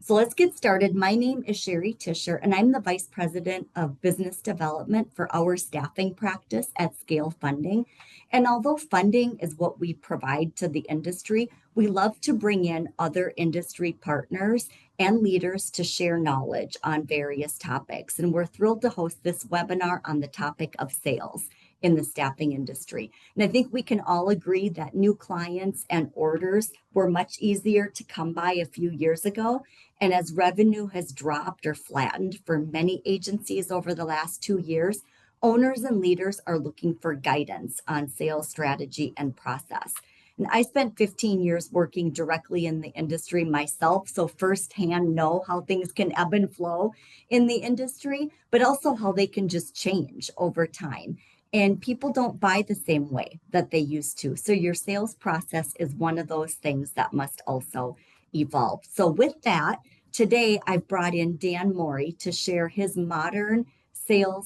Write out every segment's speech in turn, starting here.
So let's get started. My name is Sherry Tischer, and I'm the Vice President of Business Development for our staffing practice at Scale Funding. And although funding is what we provide to the industry, we love to bring in other industry partners and leaders to share knowledge on various topics. And we're thrilled to host this webinar on the topic of sales in the staffing industry. And I think we can all agree that new clients and orders were much easier to come by a few years ago. And as revenue has dropped or flattened for many agencies over the last 2 years, owners and leaders are looking for guidance on sales strategy and process. And I spent 15 years working directly in the industry myself, so firsthand know how things can ebb and flow in the industry, but also how they can just change over time. And people don't buy the same way that they used to. So your sales process is one of those things that must also evolve. So with that, today I've brought in Dan Morey to share his modern staffing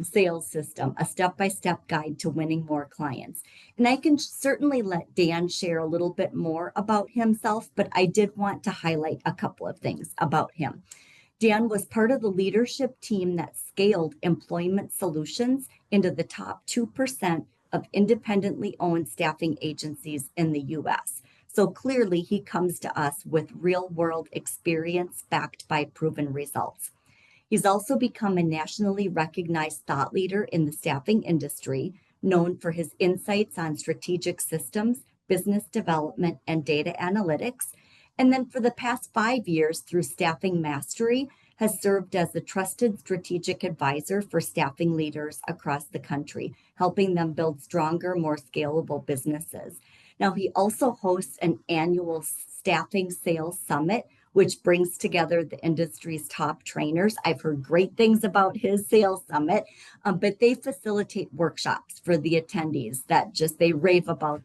sales system, a step-by-step guide to winning more clients. And I can certainly let Dan share a little bit more about himself, but I did want to highlight a couple of things about him. Dan was part of the leadership team that scaled employment solutions into the top 2% of independently owned staffing agencies in the US. So clearly, he comes to us with real world experience backed by proven results. He's also become a nationally recognized thought leader in the staffing industry, known for his insights on strategic systems, business development, and data analytics. And then for the past 5 years, through Staffing Mastery, has served as the trusted strategic advisor for staffing leaders across the country, helping them build stronger, more scalable businesses. Now, he also hosts an annual staffing sales summit, which brings together the industry's top trainers. I've heard great things about his sales summit, but they facilitate workshops for the attendees that they rave about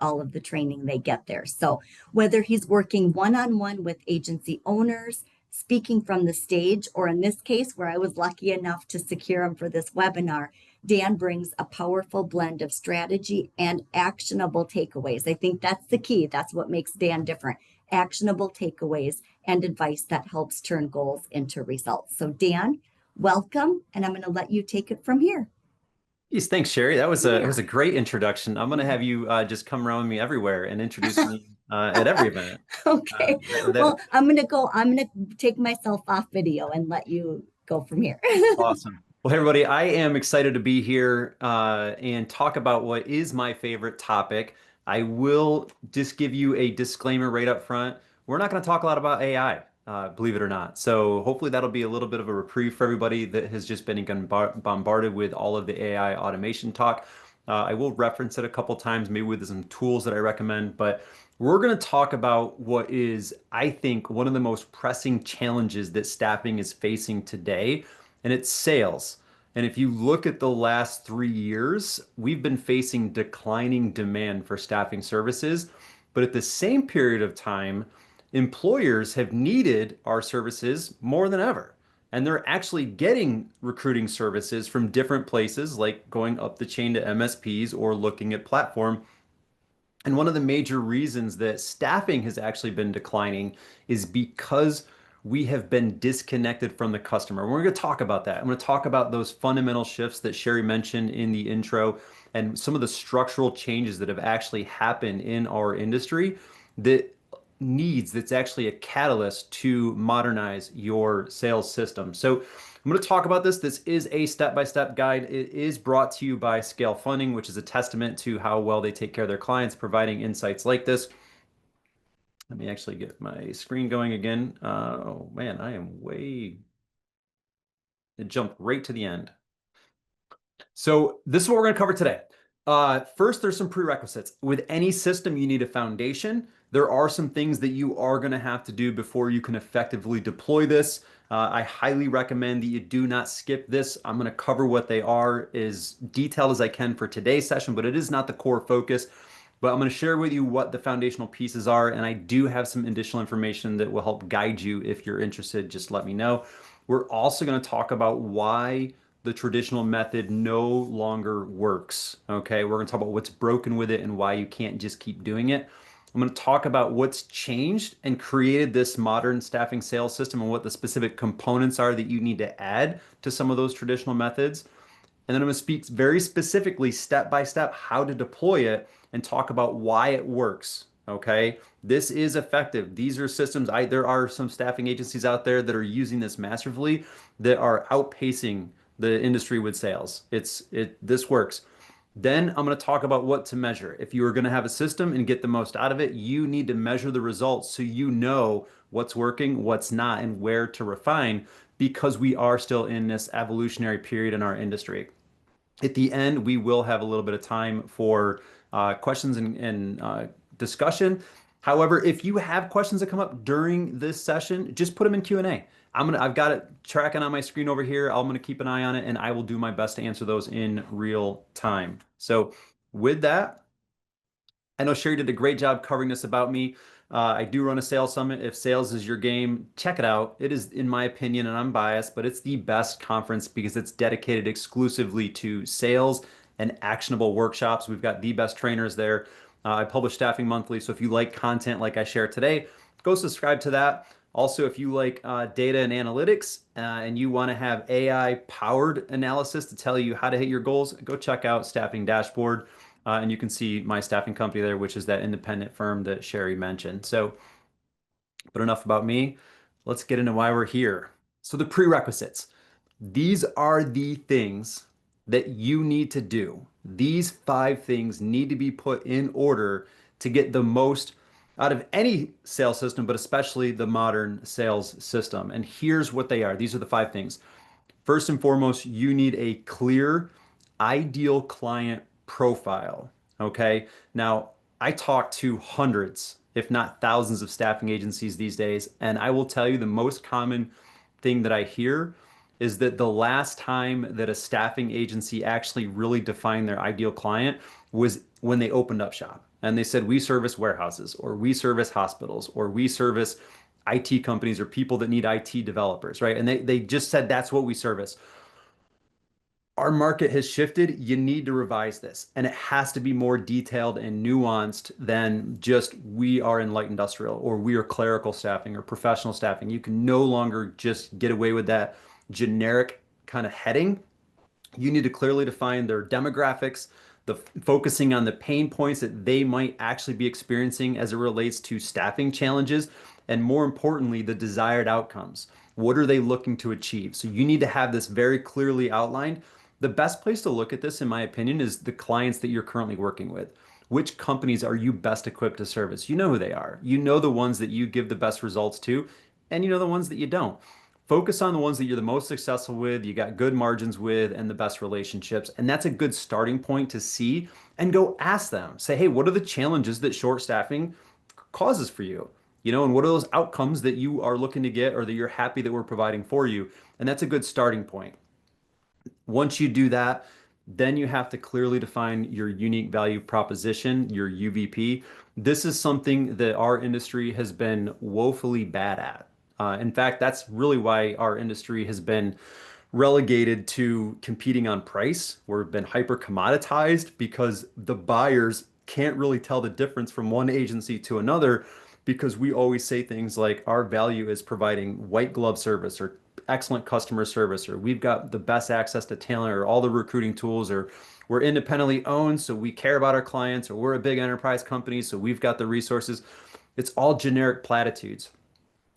all of the training they get there. So whether he's working one-on-one with agency owners, speaking from the stage, or in this case, where I was lucky enough to secure him for this webinar, Dan brings a powerful blend of strategy and actionable takeaways. I think that's the key. That's what makes Dan different. Actionable takeaways and advice that helps turn goals into results. So Dan, welcome, and I'm going to let you take it from here. Yes, thanks, Sherry. That was a great introduction. I'm gonna have you just come around me everywhere and introduce me at every event. Okay. Well, I'm gonna take myself off video and let you go from here. Awesome. Well, hey, everybody, I am excited to be here and talk about what is my favorite topic. I will just give you a disclaimer right up front. We're not going to talk a lot about AI, believe it or not. So hopefully that'll be a little bit of a reprieve for everybody that has just been bombarded with all of the AI automation talk. I will reference it a couple times, maybe with some tools that I recommend, but we're going to talk about what is, I think, one of the most pressing challenges that staffing is facing today, and it's sales. And if you look at the last 3 years, we've been facing declining demand for staffing services. But at the same period of time, employers have needed our services more than ever. And they're actually getting recruiting services from different places, like going up the chain to MSPs or looking at platform. And one of the major reasons that staffing has actually been declining is because we have been disconnected from the customer. We're going to talk about that. I'm going to talk about those fundamental shifts that Sherry mentioned in the intro and some of the structural changes that have actually happened in our industry that's actually a catalyst to modernize your sales system. So I'm going to talk about this. This is a step-by-step guide. It is brought to you by Scale Funding, which is a testament to how well they take care of their clients, providing insights like this. Let me actually get my screen going again. Oh man, it jumped right to the end. So this is what we're going to cover today. First, there's some prerequisites. With any system, you need a foundation. There are some things that you are going to have to do before you can effectively deploy this. I highly recommend that you do not skip this. I'm going to cover what they are as detailed as I can for today's session, but it is not the core focus. But I'm going to share with you what the foundational pieces are, and I do have some additional information that will help guide you. If you're interested, just let me know. We're also going to talk about why the traditional method no longer works. Okay, we're going to talk about what's broken with it and why you can't just keep doing it. I'm going to talk about what's changed and created this modern staffing sales system and what the specific components are that you need to add to some of those traditional methods. And then I'm going to speak very specifically, step by step, how to deploy it and talk about why it works. Okay. This is effective. These are systems. There are some staffing agencies out there that are using this massively that are outpacing the industry with sales. This works. Then I'm going to talk about what to measure. If you are going to have a system and get the most out of it, you need to measure the results so you know what's working, what's not, and where to refine because we are still in this evolutionary period in our industry. At the end, we will have a little bit of time for questions and discussion. However, if you have questions that come up during this session, just put them in Q&A. I've got it tracking on my screen over here. I'm gonna keep an eye on it and I will do my best to answer those in real time. So with that, I know Sherry did a great job covering this about me. I do run a sales summit. If sales is your game, check it out. It is, in my opinion, and I'm biased, but it's the best conference because it's dedicated exclusively to sales and actionable workshops. We've got the best trainers there. I publish Staffing Monthly, so if you like content like I share today, go subscribe to that. Also, if you like data and analytics and you want to have AI powered analysis to tell you how to hit your goals, go check out Staffing Dashboard. And you can see my staffing company there, which is that independent firm that Sherry mentioned. So, but enough about me. Let's get into why we're here. So, the prerequisites. These are the things that you need to do. These 5 things need to be put in order to get the most out of any sales system, but especially the modern sales system. And here's what they are. These are the 5 things. First and foremost, you need a clear, ideal client profile. Okay. Now, I talk to hundreds, if not thousands, of staffing agencies these days. And I will tell you the most common thing that I hear is that the last time that a staffing agency actually really defined their ideal client was when they opened up shop. And they said, we service warehouses, or we service hospitals, or we service IT companies or people that need IT developers, right? And they just said that's what we service. Our market has shifted. You need to revise this, and it has to be more detailed and nuanced than just we are in light industrial or we are clerical staffing or professional staffing. You can no longer just get away with that generic kind of heading. You need to clearly define their demographics, the focusing on the pain points that they might actually be experiencing as it relates to staffing challenges, and more importantly, the desired outcomes. What are they looking to achieve? So you need to have this very clearly outlined. The best place to look at this, in my opinion, is the clients that you're currently working with. Which companies are you best equipped to service? You know who they are. You know the ones that you give the best results to, and you know the ones that you don't. Focus on the ones that you're the most successful with, you got good margins with, and the best relationships. And that's a good starting point to see and go ask them. Say, hey, what are the challenges that short staffing causes for you? And what are those outcomes that you are looking to get or that you're happy that we're providing for you? And that's a good starting point. Once you do that, then you have to clearly define your unique value proposition, your UVP. This is something that our industry has been woefully bad at. In fact, that's really why our industry has been relegated to competing on price. We've been hyper commoditized because the buyers can't really tell the difference from one agency to another because we always say things like our value is providing white glove service or excellent customer service, or we've got the best access to talent, or all the recruiting tools, or we're independently owned, so we care about our clients, or we're a big enterprise company, so we've got the resources. It's all generic platitudes.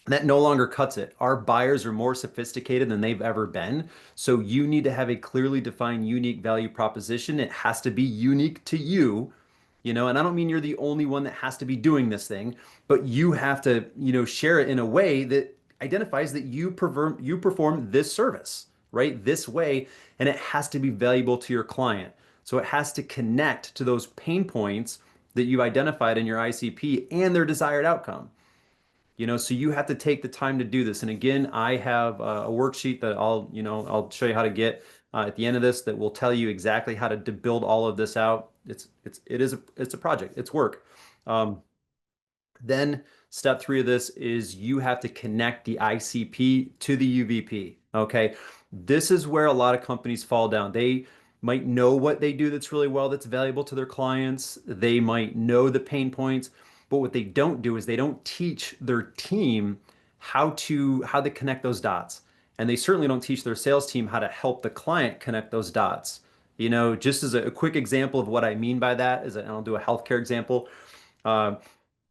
That no longer cuts it. Our buyers are more sophisticated than they've ever been. So you need to have a clearly defined, unique value proposition. It has to be unique to you, and I don't mean you're the only one that has to be doing this thing, but you have to, share it in a way that identifies that you perform this service, right? This way, and it has to be valuable to your client. So it has to connect to those pain points that you've identified in your ICP and their desired outcome. So you have to take the time to do this. And again, I have a worksheet that I'll show you how to get at the end of this that will tell you exactly how to build all of this out. It's a project. It's work. Um, then step 3 of this is you have to connect the ICP to the UVP. Okay. This is where a lot of companies fall down. They might know what they do that's really well, that's valuable to their clients. They might know the pain points, But what they don't do is they don't teach their team how to connect those dots. And they certainly don't teach their sales team how to help the client connect those dots. Just as a quick example of what I mean by that is, and I'll do a healthcare example. Uh,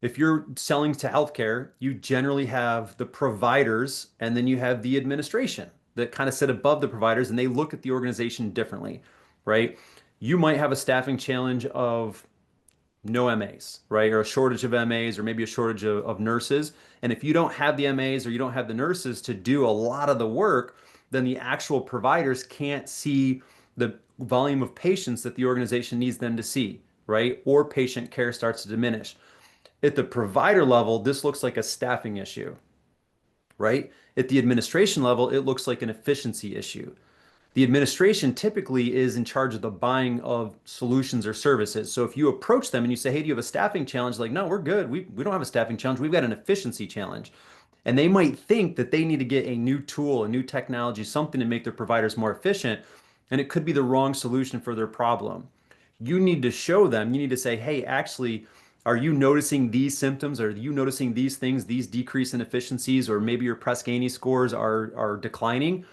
if you're selling to healthcare, you generally have the providers and then you have the administration that kind of sit above the providers and they look at the organization differently, right? You might have a staffing challenge of no MAs, right? Or a shortage of MAs or maybe a shortage of nurses. And if you don't have the MAs or you don't have the nurses to do a lot of the work, then the actual providers can't see the volume of patients that the organization needs them to see, right? Or patient care starts to diminish. At the provider level, this looks like a staffing issue, right? At the administration level, it looks like an efficiency issue. The administration typically is in charge of the buying of solutions or services. So if you approach them and you say, hey, do you have a staffing challenge? Like, no, we're good. We don't have a staffing challenge. We've got an efficiency challenge. And they might think that they need to get a new tool, a new technology, something to make their providers more efficient. And it could be the wrong solution for their problem. You need to show them, you need to say, hey, actually, are you noticing these symptoms? Are you noticing these things, these decrease in efficiencies, or maybe your Press Ganey scores are declining?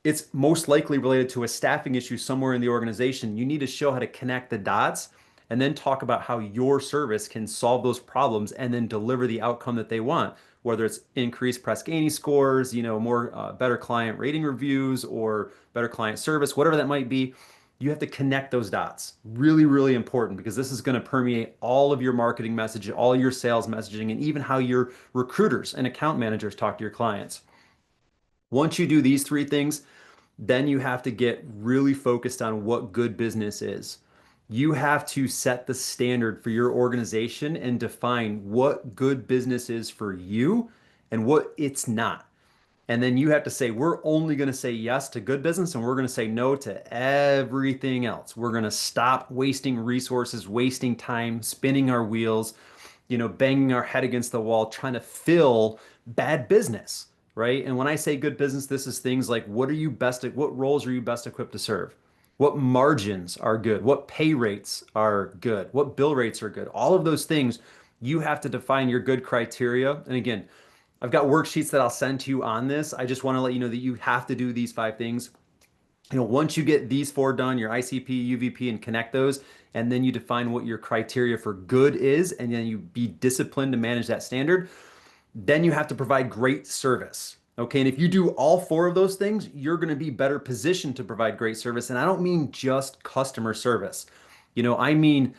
It's most likely related to a staffing issue somewhere in the organization. You need to show how to connect the dots and then talk about how your service can solve those problems and then deliver the outcome that they want, whether it's increased Press Ganey scores, more better client rating reviews or better client service, whatever that might be. You have to connect those dots. Really, really important because this is going to permeate all of your marketing message, all your sales messaging, and even how your recruiters and account managers talk to your clients. Once you do these three things, then you have to get really focused on what good business is. You have to set the standard for your organization and define what good business is for you and what it's not. And then you have to say, we're only going to say yes to good business and we're going to say no to everything else. We're going to stop wasting resources, wasting time, spinning our wheels, banging our head against the wall, trying to fill bad business, right? And when I say good business, this is things like what roles are you best equipped to serve? What margins are good? What pay rates are good? What bill rates are good? All of those things, you have to define your good criteria. And again, I've got worksheets that I'll send to you on this. I just want to let you know that you have to do these 5 things. Once you get these 4 done, your ICP, UVP, and connect those, and then you define what your criteria for good is, and then you be disciplined to manage that standard, then you have to provide great service. Okay. And if you do all 4 of those things, you're going to be better positioned to provide great service. And I don't mean just customer service. I mean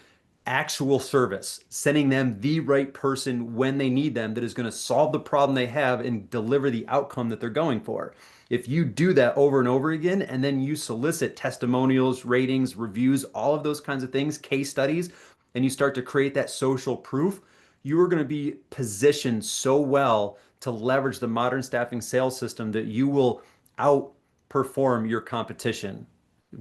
actual service, sending them the right person when they need them that is going to solve the problem they have and deliver the outcome that they're going for. If you do that over and over again, and then you solicit testimonials, ratings, reviews, all of those kinds of things, case studies, and you start to create that social proof, you are going to be positioned so well to leverage the modern staffing sales system that you will outperform your competition.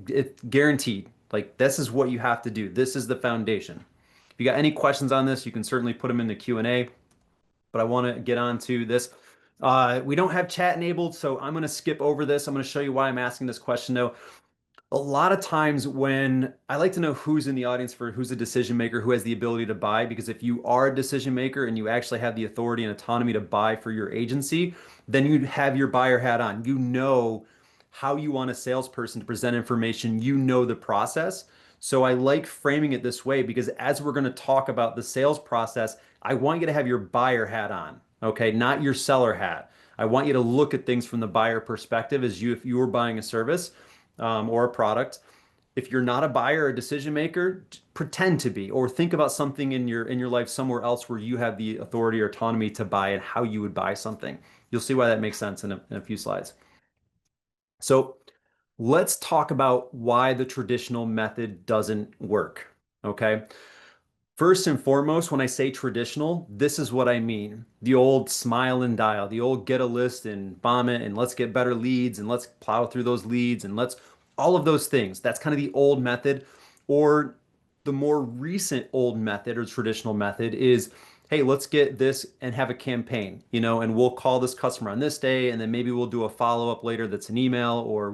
It's guaranteed. Like this is what you have to do. This is the foundation. If you got any questions on this, you can certainly put them in the Q&A, but I want to get on to this. We don't have chat enabled, so I'm going to skip over this. I'm going to show you why I'm asking this question though. A lot of times when I like to know who's in the audience for who's a decision maker, who has the ability to buy, because if you are a decision maker and you actually have the authority and autonomy to buy for your agency, then you have your buyer hat on. You know how you want a salesperson to present information. You know the process. So I like framing it this way because as we're going to talk about the sales process, I want you to have your buyer hat on, okay, not your seller hat. I want you to look at things from the buyer perspective as if you were buying a service or a product. If you're not a buyer or a decision maker, pretend to be, or think about something in your life somewhere else where you have the authority or autonomy to buy and how you would buy something. You'll see why that makes sense in a few slides. So let's talk about why the traditional method doesn't work. Okay. First and foremost, when I say traditional, this is what I mean. The old smile and dial, the old get a list and bomb it and let's get better leads and let's plow through those leads and let's all of those things. That's kind of the old method. Or the more recent old method or traditional method is, hey, let's get this and have a campaign, and we'll call this customer on this day and then maybe we'll do a follow-up later that's an email or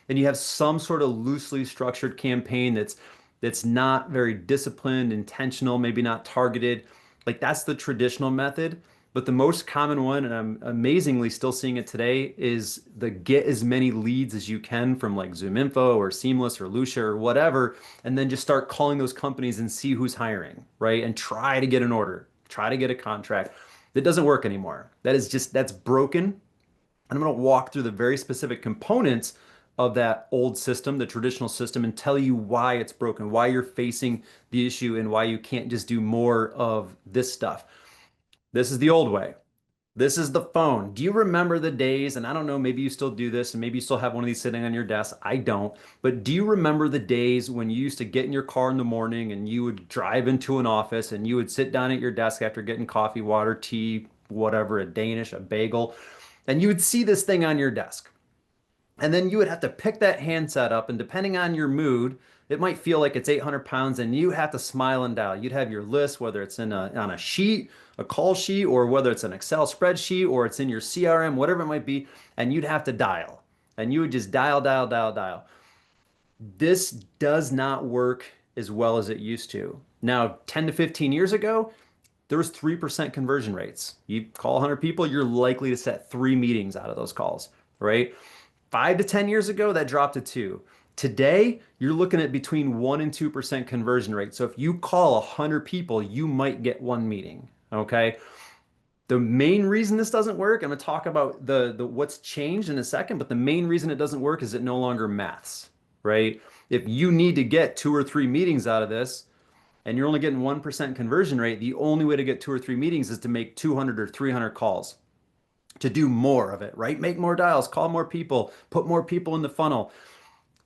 and you have some sort of loosely structured campaign that's not very disciplined, intentional, maybe not targeted. Like that's the traditional method. But the most common one, and I'm amazingly still seeing it today, is the get as many leads as you can from like ZoomInfo or Seamless or Lucia or whatever, and then just start calling those companies and see who's hiring, right? And try to get an order, try to get a contract. That doesn't work anymore. That's broken. And I'm going to walk through the very specific components of that old system, the traditional system, and tell you why it's broken, why you're facing the issue, and why you can't just do more of this stuff. This is the old way. This is the phone. Do you remember the days? And I don't know, maybe you still do this and maybe you still have one of these sitting on your desk. I don't. But do you remember the days when you used to get in your car in the morning and you would drive into an office and you would sit down at your desk after getting coffee, water, tea, whatever, a Danish, a bagel, and you would see this thing on your desk? And then you would have to pick that handset up, and depending on your mood, it might feel like it's 800 pounds, and you have to smile and dial. You'd have your list, whether it's on a sheet, a call sheet, or whether it's an Excel spreadsheet, or it's in your CRM, whatever it might be, and you'd have to dial. And you would just dial, dial, dial, dial. This does not work as well as it used to. Now, 10 to 15 years ago, there was 3% conversion rates. You call 100 people, you're likely to set 3 meetings out of those calls, right? 5 to 10 years ago, that dropped to 2. Today, you're looking at between 1 and 2% conversion rate. So if you call 100 people, you might get 1 meeting. Okay. The main reason this doesn't work, I'm going to talk about the what's changed in a second, but the main reason it doesn't work is it no longer maths, right? If you need to get 2 or 3 meetings out of this and you're only getting 1% conversion rate, the only way to get 2 or 3 meetings is to make 200 or 300 calls, to do more of it, right? Make more dials, call more people, put more people in the funnel.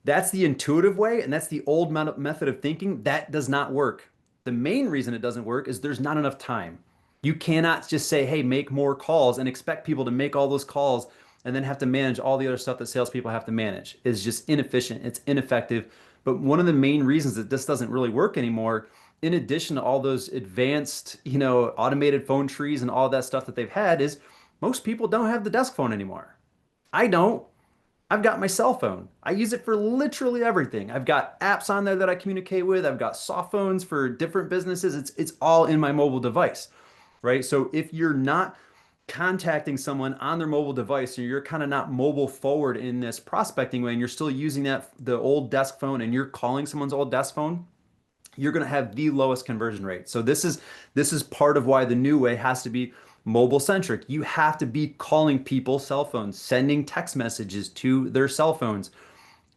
That's the intuitive way, and that's the old method of thinking. That does not work. The main reason it doesn't work is there's not enough time. You cannot just say, hey, make more calls and expect people to make all those calls and then have to manage all the other stuff that salespeople have to manage. It's just inefficient. It's ineffective. But one of the main reasons that this doesn't really work anymore, in addition to all those advanced, automated phone trees and all that stuff that they've had, is most people don't have the desk phone anymore. I don't. I've got my cell phone. I use it for literally everything. I've got apps on there that I communicate with. I've got soft phones for different businesses. It's all in my mobile device, right? So if you're not contacting someone on their mobile device, or you're kind of not mobile forward in this prospecting way, and you're still using the old desk phone, and you're calling someone's old desk phone, you're going to have the lowest conversion rate. So this is part of why the new way has to be mobile centric. You have to be calling people cell phones, sending text messages to their cell phones.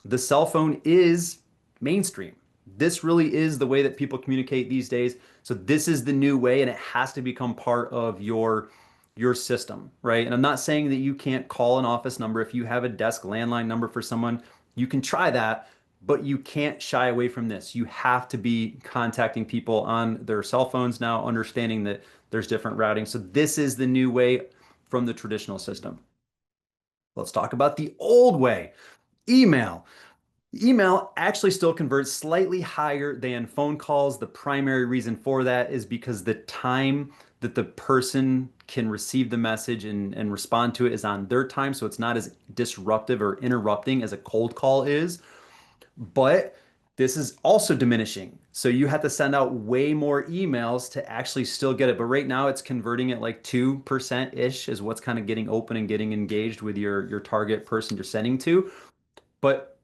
The cell phone is mainstream. This really is the way that people communicate these days. So this is the new way, and it has to become part of your system, right? And I'm not saying that you can't call an office number. If you have a desk landline number for someone, you can try that, but you can't shy away from this. You have to be contacting people on their cell phones now, understanding that there's different routing. So this is the new way from the traditional system. Let's talk about the old way, email. Email actually still converts slightly higher than phone calls. The primary reason for that is because the time that the person can receive the message and respond to it is on their time. So it's not as disruptive or interrupting as a cold call is. But this is also diminishing. So you have to send out way more emails to actually still get it. But right now it's converting at like 2%-ish is what's kind of getting open and getting engaged with your target person you're sending to. But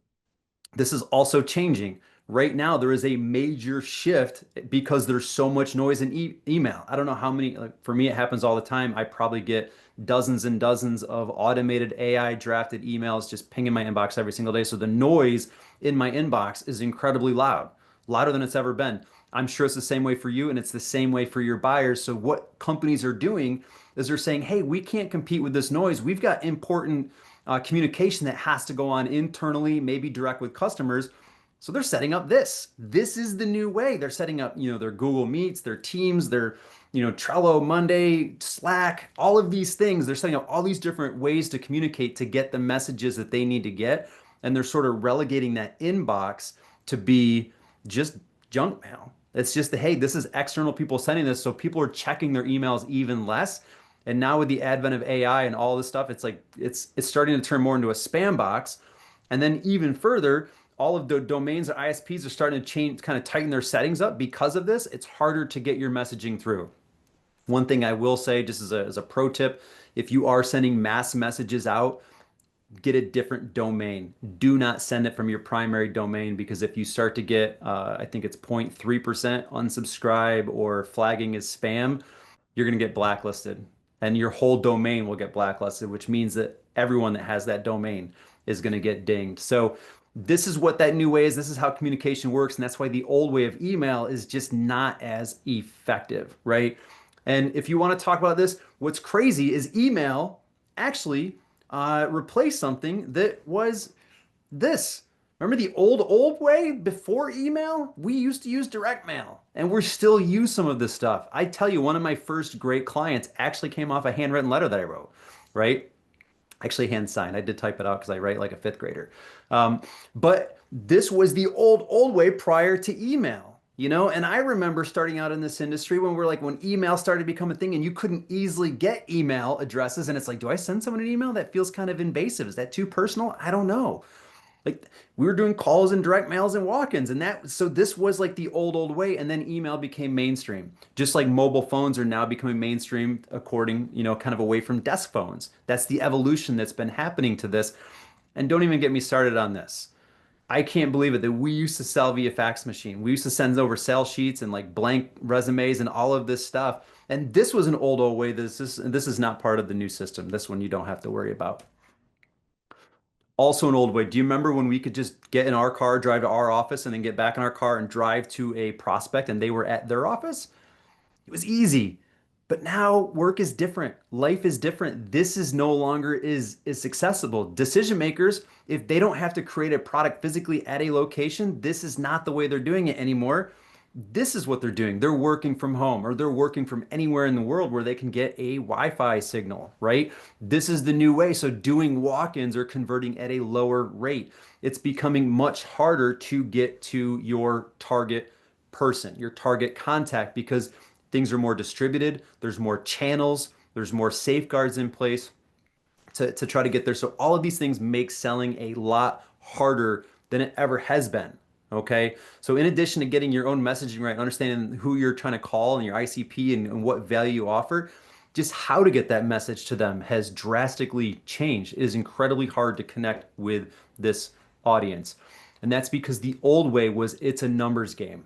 this is also changing. Right now, there is a major shift because there's so much noise in email. I don't know how many, like for me, it happens all the time. I probably get dozens and dozens of automated AI drafted emails just pinging my inbox every single day. So the noise in my inbox is incredibly loud, louder than it's ever been. I'm sure it's the same way for you, and it's the same way for your buyers. So what companies are doing is they're saying, hey, we can't compete with this noise. We've got important communication that has to go on internally, maybe direct with customers. So they're setting up this. This is the new way. They're setting up, their Google Meets, their Teams, their, Trello, Monday, Slack, all of these things. They're setting up all these different ways to communicate to get the messages that they need to get. And they're sort of relegating that inbox to be just junk mail. It's just the, hey, this is external people sending this. So people are checking their emails even less. And now with the advent of AI and all this stuff, it's like it's starting to turn more into a spam box. And then even further, all of the domains and ISPs are starting to change, kind of tighten their settings up because of this. It's harder to get your messaging through. One thing I will say, just as a pro tip, if you are sending mass messages out, get a different domain. Do not send it from your primary domain because if you start to get, I think it's 0.3% unsubscribe or flagging as spam, you're going to get blacklisted and your whole domain will get blacklisted, which means that everyone that has that domain is going to get dinged. So this is what that new way is. This is how communication works. And that's why the old way of email is just not as effective, right? And if you want to talk about this, what's crazy is email actually replaced something that was this. Remember the old way before email? We used to use direct mail and we're still use some of this stuff. I tell you, one of my first great clients actually came off a handwritten letter that I wrote, right? Actually hand signed. I did type it out because I write like a fifth grader. But this was the old way prior to email, you know? And I remember starting out in this industry when we're like, when email started to become a thing and you couldn't easily get email addresses. And it's like, do I send someone an email? That feels kind of invasive. Is that too personal? I don't know. Like we were doing calls and direct mails and walk-ins and that so this was like the old way and then email became mainstream. Just like mobile phones are now becoming mainstream according, kind of away from desk phones. That's the evolution that's been happening to this. And don't even get me started on this. I can't believe it that we used to sell via fax machine. We used to send over sales sheets and like blank resumes and all of this stuff. And this was an old way. This is not part of the new system. This one you don't have to worry about. Also an old way. Do you remember when we could just get in our car, drive to our office, and then get back in our car and drive to a prospect and they were at their office? It was easy. But now work is different. Life is different. This is no longer is accessible. Decision makers, if they don't have to create a product physically at a location, this is not the way they're doing it anymore. This is what they're doing. They're working from home or they're working from anywhere in the world where they can get a Wi-Fi signal, right? This is the new way. So doing walk-ins or converting at a lower rate. It's becoming much harder to get to your target person, your target contact, because things are more distributed. There's more channels. There's more safeguards in place to try to get there. So all of these things make selling a lot harder than it ever has been. Okay. So in addition to getting your own messaging right, understanding who you're trying to call and your ICP and what value you offer, just how to get that message to them has drastically changed. It is incredibly hard to connect with this audience. And that's because the old way was it's a numbers game.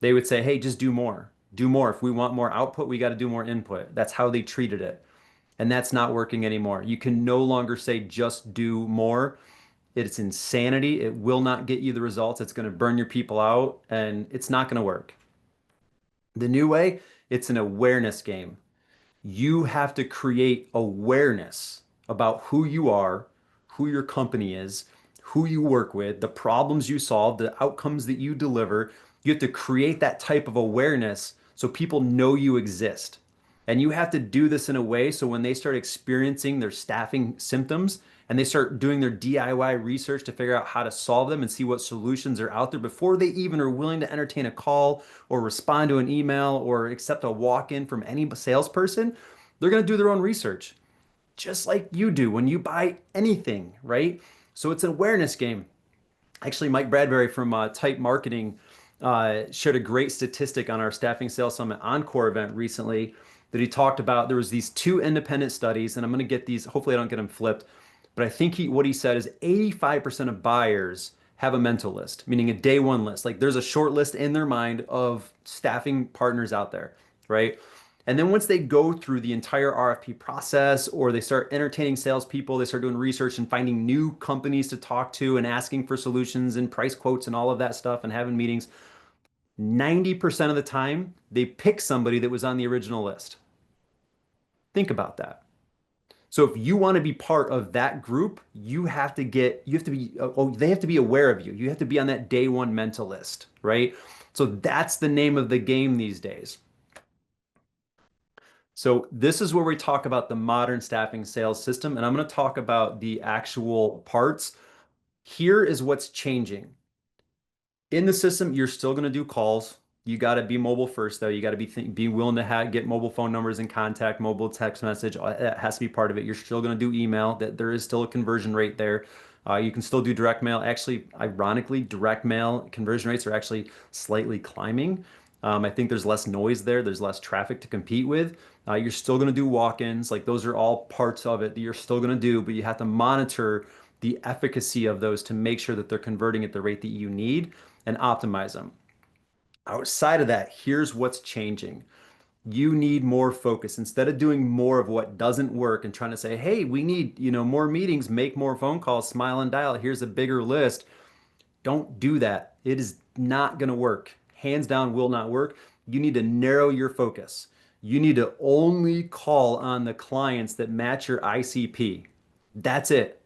They would say, hey, just do more. Do more. If we want more output, we got to do more input. That's how they treated it. And that's not working anymore. You can no longer say just do more. It's insanity. It will not get you the results. It's going to burn your people out and it's not going to work. The new way, it's an awareness game. You have to create awareness about who you are, who your company is, who you work with, the problems you solve, the outcomes that you deliver. You have to create that type of awareness so people know you exist. And you have to do this in a way so when they start experiencing their staffing symptoms and they start doing their DIY research to figure out how to solve them and see what solutions are out there before they even are willing to entertain a call or respond to an email or accept a walk-in from any salesperson, they're going to do their own research, just like you do when you buy anything, right? So it's an awareness game. Actually, Mike Bradbury from Type Marketing shared a great statistic on our Staffing Sales Summit Encore event recently that he talked about. There was these two independent studies, and I'm going to get these. Hopefully, I don't get them flipped. But I think what he said is 85% of buyers have a mental list, meaning a day one list. Like there's a short list in their mind of staffing partners out there, right? And then once they go through the entire RFP process or they start entertaining salespeople, they start doing research and finding new companies to talk to and asking for solutions and price quotes and all of that stuff and having meetings, 90% of the time they pick somebody that was on the original list. Think about that. So if you want to be part of that group, you have to be, oh, they have to be aware of you. You have to be on that day one mental list, right? So that's the name of the game these days. So this is where we talk about the modern staffing sales system, and I'm going to talk about the actual parts. Here is what's changing. In the system, you're still going to do calls. You got to be mobile first, though. You got to be willing to get mobile phone numbers and contact, mobile text message. That has to be part of it. You're still going to do email. That there is still a conversion rate there. You can still do direct mail. Actually, ironically, direct mail conversion rates are actually slightly climbing. I think there's less noise there. There's less traffic to compete with. You're still going to do walk-ins. Like those are all parts of it that you're still going to do, but you have to monitor the efficacy of those to make sure that they're converting at the rate that you need and optimize them. Outside of that, here's what's changing. You need more focus. Instead of doing more of what doesn't work and trying to say, hey, we need, more meetings, make more phone calls, smile and dial, here's a bigger list. Don't do that. It is not going to work. Hands down, will not work. You need to narrow your focus. You need to only call on the clients that match your ICP. That's it.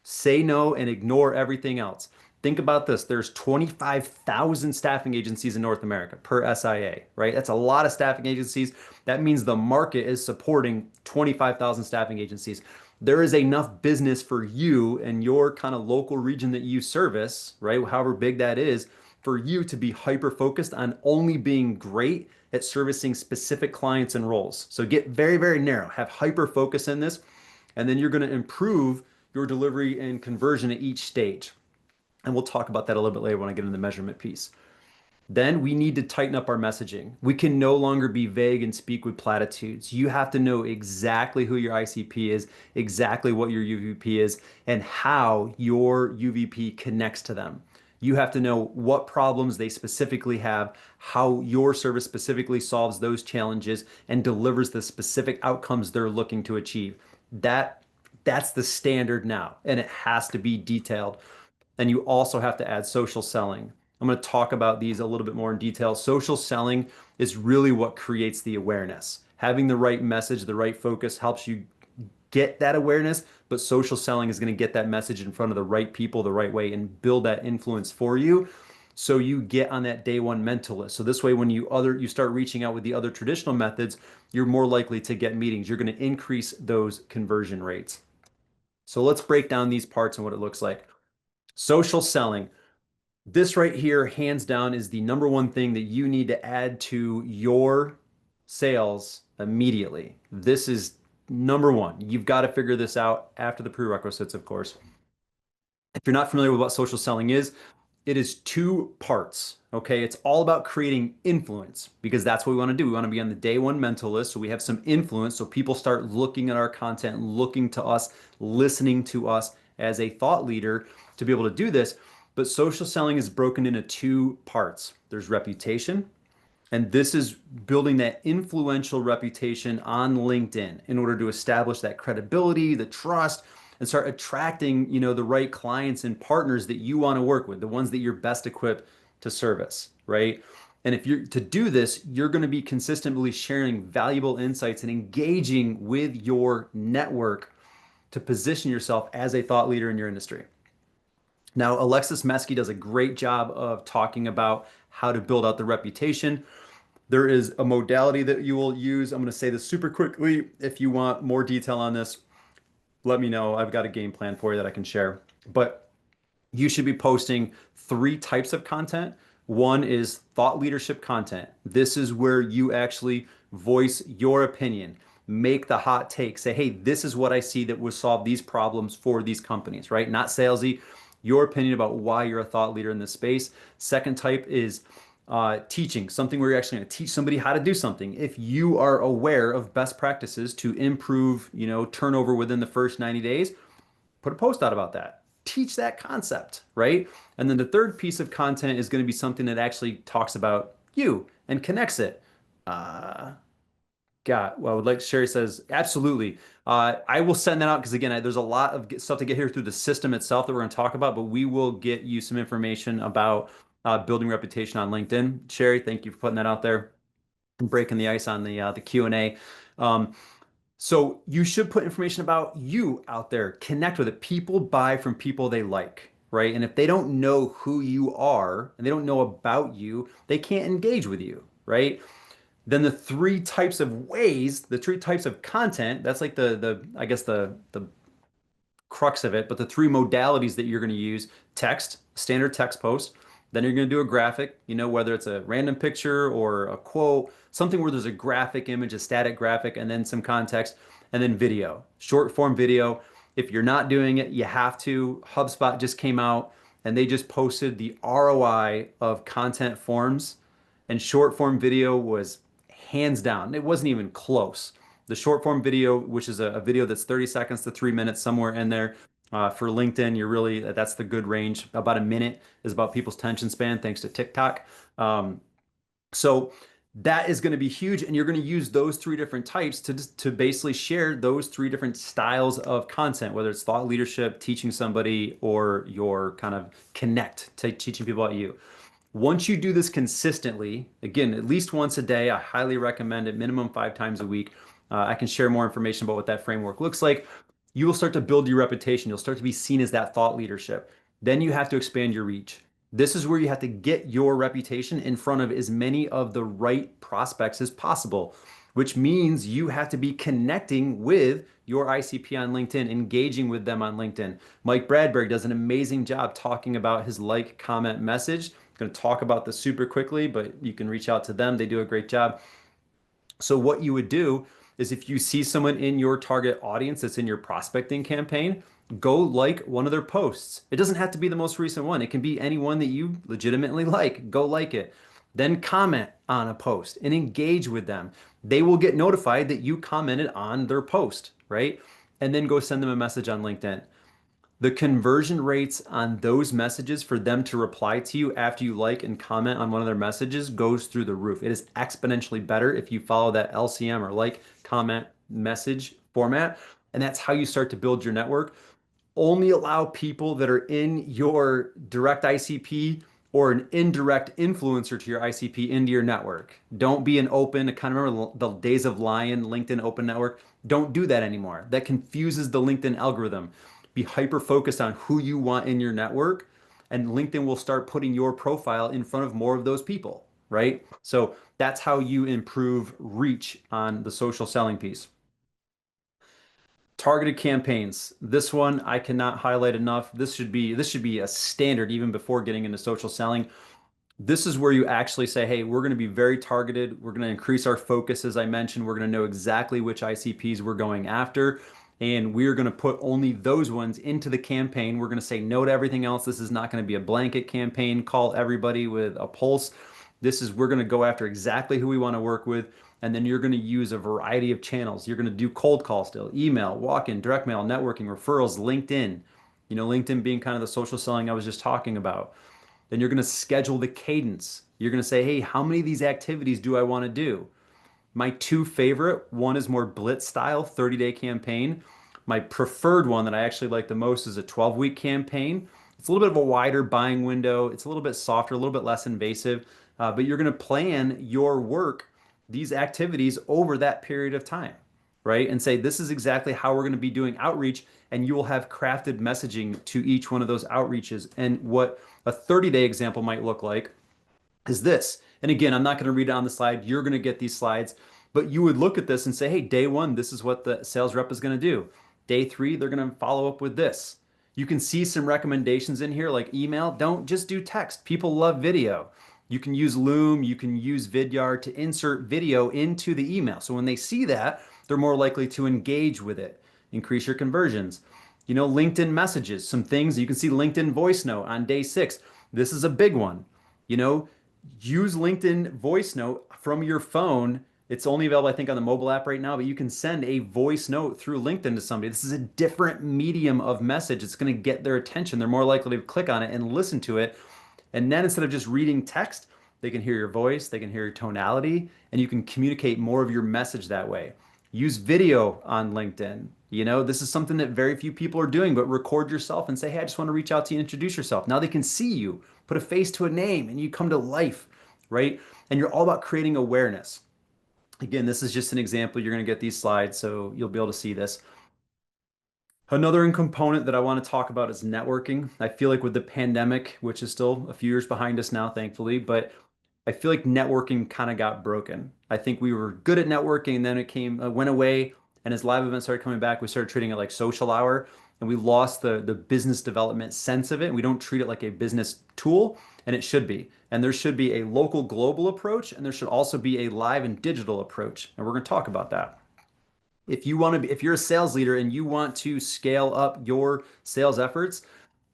Say no and ignore everything else. Think about this. There's 25,000 staffing agencies in North America per SIA, right? That's a lot of staffing agencies. That means the market is supporting 25,000 staffing agencies. There is enough business for you and your kind of local region that you service, right? However big that is, for you to be hyper focused on only being great at servicing specific clients and roles. So get very, very narrow, have hyper focus in this, and then you're going to improve your delivery and conversion at each stage. And we'll talk about that a little bit later when I get into the measurement piece. Then we need to tighten up our messaging. We can no longer be vague and speak with platitudes. You have to know exactly who your ICP is, exactly what your UVP is, and how your UVP connects to them. You have to know what problems they specifically have, how your service specifically solves those challenges and delivers the specific outcomes they're looking to achieve. That that's the standard now, and it has to be detailed. And you also have to add social selling. I'm going to talk about these a little bit more in detail. Social selling is really what creates the awareness. Having the right message, the right focus helps you get that awareness, but social selling is going to get that message in front of the right people the right way and build that influence for you. So you get on that day one mental list. So this way, when you start reaching out with the other traditional methods, you're more likely to get meetings. You're going to increase those conversion rates. So let's break down these parts and what it looks like. Social selling. This right here, hands down, is the number one thing that you need to add to your sales immediately. This is number one. You've got to figure this out after the prerequisites, of course. If you're not familiar with what social selling is, it is two parts. Okay. It's all about creating influence because that's what we want to do. We want to be on the day one mental list. So we have some influence. So people start looking at our content, looking to us, listening to us as a thought leader to be able to do this. But social selling is broken into two parts. There's reputation, and this is building that influential reputation on LinkedIn in order to establish that credibility, the trust, and start attracting, the right clients and partners that you want to work with, the ones that you're best equipped to service, right? And if you're to do this, you're going to be consistently sharing valuable insights and engaging with your network to position yourself as a thought leader in your industry. Now, Alexis Mesky does a great job of talking about how to build out the reputation. There is a modality that you will use. I'm going to say this super quickly. If you want more detail on this, let me know. I've got a game plan for you that I can share. But you should be posting three types of content. One is thought leadership content. This is where you actually voice your opinion, make the hot take, say, hey, this is what I see that will solve these problems for these companies, right? Not salesy, your opinion about why you're a thought leader in this space. Second type is teaching, something where you're actually going to teach somebody how to do something. If you are aware of best practices to improve, turnover within the first 90 days, put a post out about that. Teach that concept, right? And then the third piece of content is going to be something that actually talks about you and connects it. Well, like Sherry says, absolutely. I will send that out because again, there's a lot of stuff to get here through the system itself that we're going to talk about, but we will get you some information about building reputation on LinkedIn. Sherry, thank you for putting that out there and breaking the ice on the Q&A. So you should put information about you out there. Connect with it. People buy from people they like, right? And if they don't know who you are and they don't know about you, they can't engage with you, right? Then the three types of ways, the three types of content, that's like the I guess the crux of it, but the three modalities that you're going to use: text, standard text post. Then you're going to do a graphic, whether it's a random picture or a quote, something where there's a graphic image, a static graphic, and then some context, and then video, short form video. If you're not doing it, you have to. HubSpot just came out and they just posted the ROI of content forms. and short form video was hands down. It wasn't even close. The short form video, which is a video that's 30 seconds to 3 minutes, somewhere in there. For LinkedIn, you're really, that's the good range. About a minute is about people's attention span, thanks to TikTok. So that is going to be huge, and you're going to use those three different types to basically share those three different styles of content, whether it's thought leadership, teaching somebody, or your kind of connect to teaching people about you. Once you do this consistently, again, at least once a day, I highly recommend it, minimum 5 times a week. I can share more information about what that framework looks like. You will start to build your reputation. You'll start to be seen as that thought leadership. Then you have to expand your reach. This is where you have to get your reputation in front of as many of the right prospects as possible, which means you have to be connecting with your ICP on LinkedIn, engaging with them on LinkedIn. Mike Bradbury does an amazing job talking about his like, comment, message. I'm going to talk about this super quickly, but you can reach out to them. They do a great job. So what you would do is if you see someone in your target audience that's in your prospecting campaign, go like one of their posts. It doesn't have to be the most recent one. It can be anyone that you legitimately like. Go like it. Then comment on a post and engage with them. They will get notified that you commented on their post, right? And then go send them a message on LinkedIn. The conversion rates on those messages for them to reply to you after you like and comment on one of their messages goes through the roof. It is exponentially better if you follow that LCM or like, comment, message format. And that's how you start to build your network. Only allow people that are in your direct ICP or an indirect influencer to your ICP into your network. Don't be an open, I kind of remember the days of Lion, LinkedIn open network. Don't do that anymore. That confuses the LinkedIn algorithm. Be hyper focused on who you want in your network, and LinkedIn will start putting your profile in front of more of those people, right? So that's how you improve reach on the social selling piece. Targeted campaigns. This one I cannot highlight enough. This should be a standard even before getting into social selling. This is where you actually say, hey, we're going to be very targeted. We're going to increase our focus, as I mentioned. We're going to know exactly which ICPs we're going after. And we're going to put only those ones into the campaign. We're going to say no to everything else. This is not going to be a blanket campaign, call everybody with a pulse. We're going to go after exactly who we want to work with. And then you're going to use a variety of channels. You're going to do cold call still, email, walk-in, direct mail, networking, referrals, LinkedIn. LinkedIn being kind of the social selling I was just talking about. Then you're going to schedule the cadence. You're going to say, hey, how many of these activities do I want to do? My two favorite, one is more blitz style, 30-day campaign. My preferred one that I actually like the most is a 12-week campaign. It's a little bit of a wider buying window. It's a little bit softer, a little bit less invasive, but you're going to plan your work, these activities over that period of time, right? And say, this is exactly how we're going to be doing outreach, and you will have crafted messaging to each one of those outreaches. And what a 30-day example might look like is this. And again, I'm not going to read it on the slide. You're going to get these slides, but you would look at this and say, hey, day one, this is what the sales rep is going to do. Day three, they're going to follow up with this. You can see some recommendations in here like email. Don't just do text. People love video. You can use Loom, you can use Vidyard to insert video into the email. So when they see that, they're more likely to engage with it, increase your conversions. LinkedIn messages, some things you can see LinkedIn voice note on day 6. This is a big one. You know, use LinkedIn voice note from your phone. It's only available, I think, on the mobile app right now, but you can send a voice note through LinkedIn to somebody. This is a different medium of message. It's going to get their attention. They're more likely to click on it and listen to it. And then instead of just reading text, they can hear your voice, they can hear your tonality, and you can communicate more of your message that way. Use video on LinkedIn. This is something that very few people are doing, but record yourself and say, hey, I just want to reach out to you and introduce yourself. Now they can see you, put a face to a name, and you come to life, right? And you're all about creating awareness. Again, this is just an example. You're going to get these slides, so you'll be able to see this. Another component that I want to talk about is networking. I feel like with the pandemic, which is still a few years behind us now, thankfully, but I feel like networking kind of got broken. I think we were good at networking, and then went away. And as live events started coming back, we started treating it like social hour, and we lost the business development sense of it. We don't treat it like a business tool, and it should be. And there should be a local global approach, and there should also be a live and digital approach. And we're going to talk about that. If you're a sales leader and you want to scale up your sales efforts,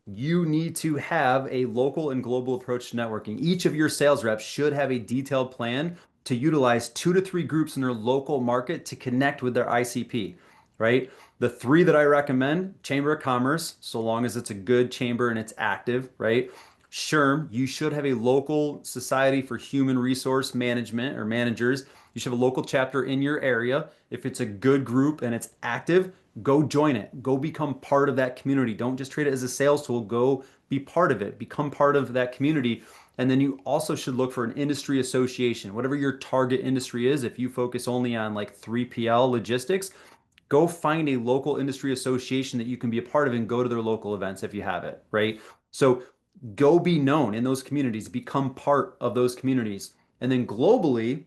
You need to have a local and global approach to networking. Each of your sales reps should have a detailed plan to utilize 2 to 3 groups in their local market to connect with their ICP, right? The three that I recommend, Chamber of Commerce, so long as it's a good chamber and it's active, right? SHRM, you should have a local society for human resource management or managers. You should have a local chapter in your area. If it's a good group and it's active, go join it. Go become part of that community. Don't just treat it as a sales tool. Go be part of it. Become part of that community. And then you also should look for an industry association, whatever your target industry is. If you focus only on like 3PL logistics, go find a local industry association that you can be a part of and go to their local events if you have it, right? So go be known in those communities, become part of those communities. And then globally,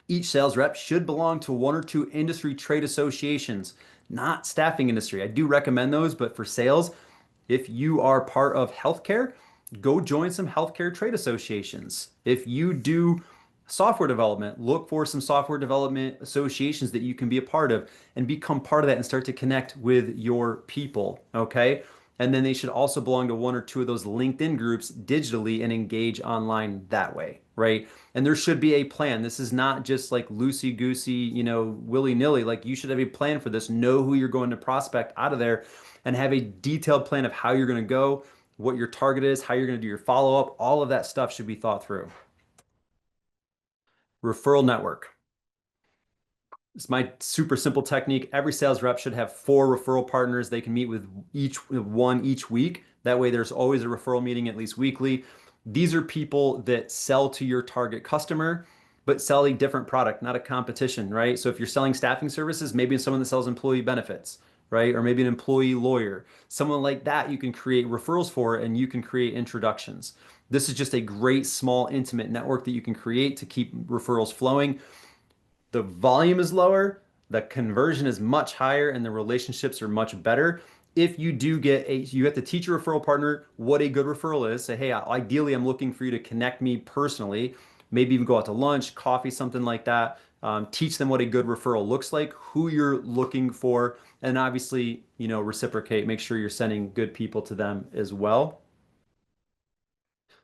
each sales rep should belong to 1 or 2 industry trade associations, not staffing industry. I do recommend those, but for sales, if you are part of healthcare, go join some healthcare trade associations. If you do software development, look for some software development associations that you can be a part of and become part of that and start to connect with your people. Okay. And then they should also belong to 1 or 2 of those LinkedIn groups digitally and engage online that way, right? And there should be a plan. This is not just like loosey goosey, willy nilly. Like you should have a plan for this. Know who you're going to prospect out of there and have a detailed plan of how you're going to go, what your target is, how you're going to do your follow up. All of that stuff should be thought through. Referral network. It's my super simple technique. Every sales rep should have 4 referral partners. They can meet with one each week. That way, there's always a referral meeting at least weekly. These are people that sell to your target customer, but sell a different product, not a competition, right? So if you're selling staffing services, maybe someone that sells employee benefits, right? Or maybe an employee lawyer, someone like that you can create referrals for and you can create introductions. This is just a great small intimate network that you can create to keep referrals flowing. The volume is lower, the conversion is much higher, and the relationships are much better. If you do you have to teach your referral partner what a good referral is. Say, hey, ideally, I'm looking for you to connect me personally. Maybe even go out to lunch, coffee, something like that. Teach them what a good referral looks like, who you're looking for, and obviously, reciprocate. Make sure you're sending good people to them as well.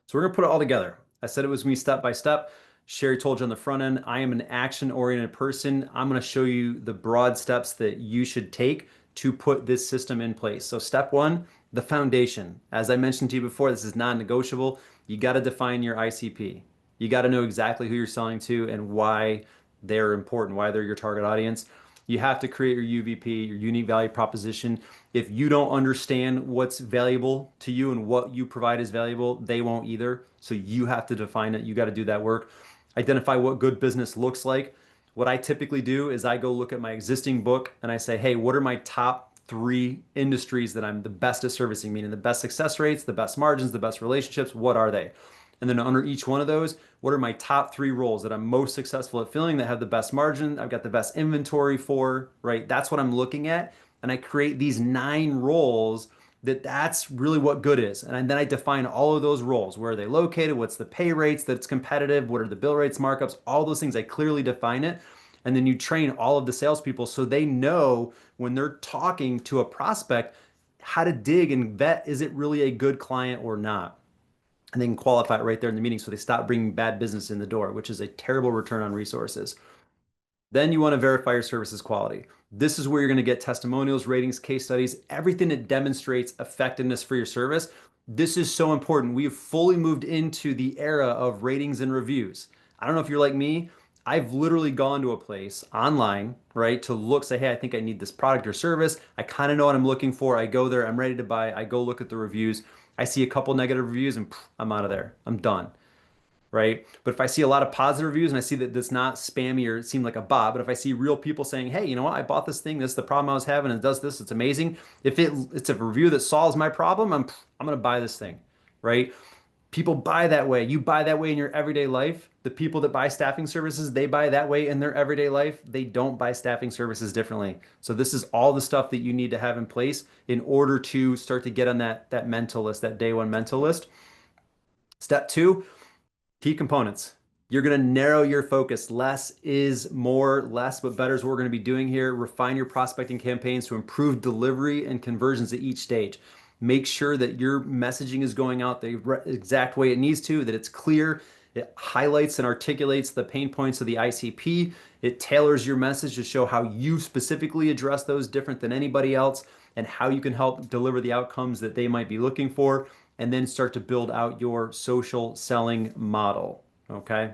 So we're gonna put it all together. I said it was me step by step. Sherry told you on the front end, I am an action-oriented person. I'm gonna show you the broad steps that you should take to put this system in place. So step one, the foundation. As I mentioned to you before, this is non-negotiable. You gotta define your ICP. You gotta know exactly who you're selling to and why they're important, why they're your target audience. You have to create your UVP, your unique value proposition. If you don't understand what's valuable to you and what you provide is valuable, they won't either. So you have to define it. You got to do that work. Identify what good business looks like. What I typically do is I go look at my existing book and I say, hey, what are my top 3 industries that I'm the best at servicing, meaning the best success rates, the best margins, the best relationships? What are they? And then under each one of those, what are my top 3 roles that I'm most successful at filling that have the best margin? I've got the best inventory for, right? That's what I'm looking at. And I create these 9 roles that's really what good is. And then I define all of those roles. Where are they located? What's the pay rates that's competitive? What are the bill rates, markups? All those things, I clearly define it. And then you train all of the salespeople so they know when they're talking to a prospect how to dig and vet, is it really a good client or not? And they can qualify it right there in the meeting so they stop bringing bad business in the door, which is a terrible return on resources. Then you want to verify your services quality. This is where you're going to get testimonials, ratings, case studies, everything that demonstrates effectiveness for your service. This is so important. We have fully moved into the era of ratings and reviews. I don't know if you're like me. I've literally gone to a place online, right, to look, say, hey, I think I need this product or service. I kind of know what I'm looking for. I go there, I'm ready to buy. I go look at the reviews. I see a couple negative reviews and I'm out of there. I'm done, right? But if I see a lot of positive reviews and I see that that's not spammy or it seemed like a bot, but if I see real people saying, hey, you know what, I bought this thing, this is the problem I was having, and it does this, it's amazing. If it's a review that solves my problem, I'm gonna buy this thing, right? People buy that way. You buy that way in your everyday life. The people that buy staffing services, they buy that way in their everyday life. They don't buy staffing services differently. So this is all the stuff that you need to have in place in order to start to get on that mental list, that day one mental list. Step two, key components. You're going to narrow your focus. Less is more. Less but better is what we're going to be doing here. Refine your prospecting campaigns to improve delivery and conversions at each stage. Make sure that your messaging is going out the exact way it needs to, that it's clear. It highlights and articulates the pain points of the ICP. It tailors your message to show how you specifically address those different than anybody else and how you can help deliver the outcomes that they might be looking for, and then start to build out your social selling model. Okay.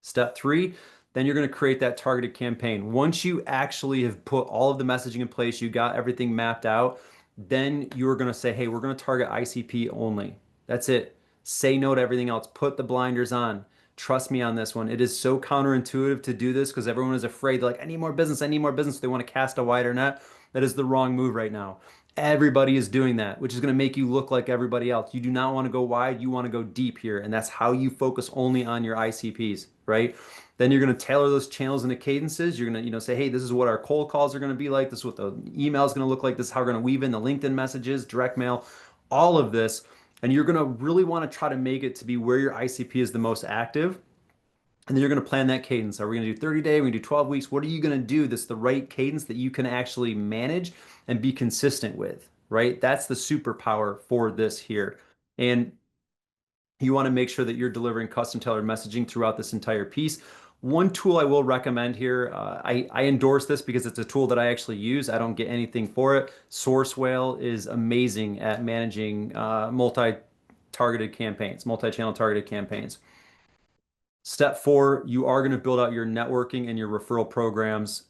Step three, then you're going to create that targeted campaign. Once you actually have put all of the messaging in place, you got everything mapped out, then you're going to say, hey, we're going to target ICP only. That's it. Say no to everything else. Put the blinders on. Trust me on this one. It is so counterintuitive to do this because everyone is afraid. They're like, I need more business. I need more business. They want to cast a wider net. That is the wrong move right now. Everybody is doing that, which is going to make you look like everybody else. You do not want to go wide. You want to go deep here. And that's how you focus only on your ICPs, right? Then you're going to tailor those channels into cadences. You're going to, say, hey, this is what our cold calls are going to be like. This is what the email is going to look like. This is how we're going to weave in the LinkedIn messages, direct mail, all of this. And you're going to really want to try to make it to be where your ICP is the most active. And then you're going to plan that cadence. Are we going to do 30 days? Are we going to do 12 weeks? What are you going to do that's the right cadence that you can actually manage and be consistent with, right? That's the superpower for this here. And you want to make sure that you're delivering custom tailored messaging throughout this entire piece. One tool I will recommend here, I endorse this because it's a tool that I actually use. I don't get anything for it. Sourcewell is amazing at managing multi-targeted campaigns, multi-channel targeted campaigns. Step four, you are going to build out your networking and your referral programs.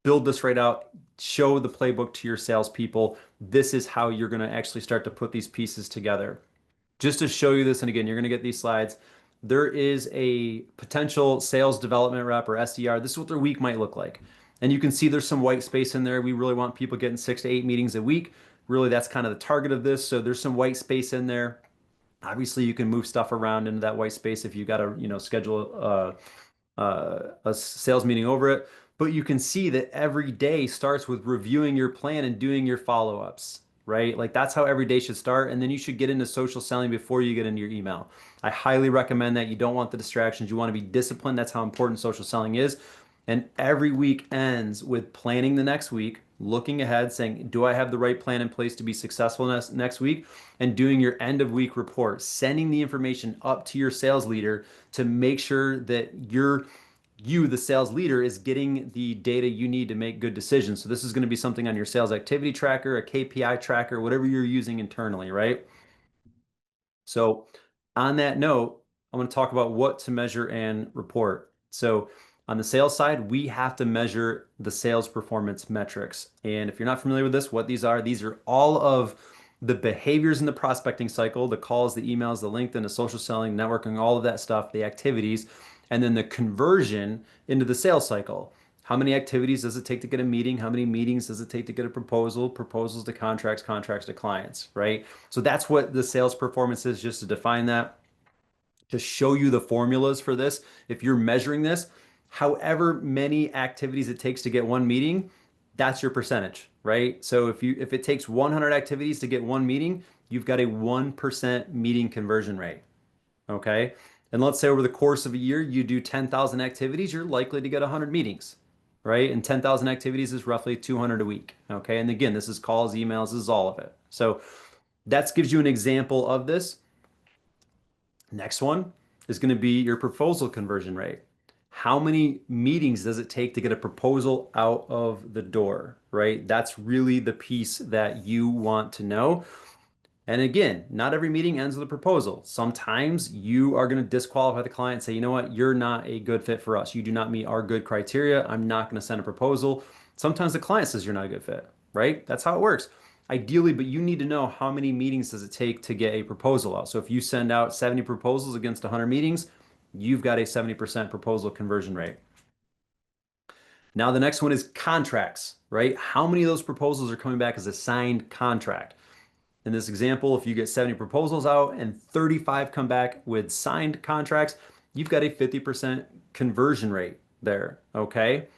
Build this right out. Show the playbook to your salespeople. This is how you're going to actually start to put these pieces together. Just to show you this, and again, you're going to get these slides. There is a potential sales development rep or SDR. This is what their week might look like. And you can see there's some white space in there. We really want people getting 6 to 8 meetings a week. Really, that's kind of the target of this. So there's some white space in there. Obviously, you can move stuff around into that white space if you got to, schedule a sales meeting over it. But you can see that every day starts with reviewing your plan and doing your follow-ups, right? Like that's how every day should start. And then you should get into social selling before you get into your email. I highly recommend that. You don't want the distractions. You want to be disciplined. That's how important social selling is. And every week ends with planning the next week, looking ahead, saying, do I have the right plan in place to be successful next week? And doing your end of week report, sending the information up to your sales leader to make sure that you, the sales leader, is getting the data you need to make good decisions. So this is going to be something on your sales activity tracker, a KPI tracker, whatever you're using internally, right? So on that note, I'm going to talk about what to measure and report. So on the sales side, we have to measure the sales performance metrics. And if you're not familiar with this, what these are all of the behaviors in the prospecting cycle, the calls, the emails, the LinkedIn, the social selling, networking, all of that stuff, the activities, and then the conversion into the sales cycle. How many activities does it take to get a meeting? How many meetings does it take to get a proposal? Proposals to contracts, contracts to clients, right? So that's what the sales performance is, just to define that, to show you the formulas for this. If you're measuring this, however many activities it takes to get one meeting, that's your percentage, right? So if it takes 100 activities to get one meeting, you've got a 1% meeting conversion rate. Okay. And let's say over the course of a year, you do 10,000 activities, you're likely to get 100 meetings, right? And 10,000 activities is roughly 200 a week. Okay. And again, this is calls, emails, this is all of it. So that gives you an example of this. Next one is going to be your proposal conversion rate. How many meetings does it take to get a proposal out of the door, right? That's really the piece that you want to know. And again, not every meeting ends with a proposal. Sometimes you are going to disqualify the client and say, you know what, you're not a good fit for us. You do not meet our good criteria. I'm not going to send a proposal. Sometimes the client says you're not a good fit, right? That's how it works. Ideally, but you need to know how many meetings does it take to get a proposal out. So if you send out 70 proposals against 100 meetings, you've got a 70% proposal conversion rate. Now, the next one is contracts, right? How many of those proposals are coming back as a signed contract? In this example, if you get 70 proposals out and 35 come back with signed contracts, you've got a 50% conversion rate there, okay?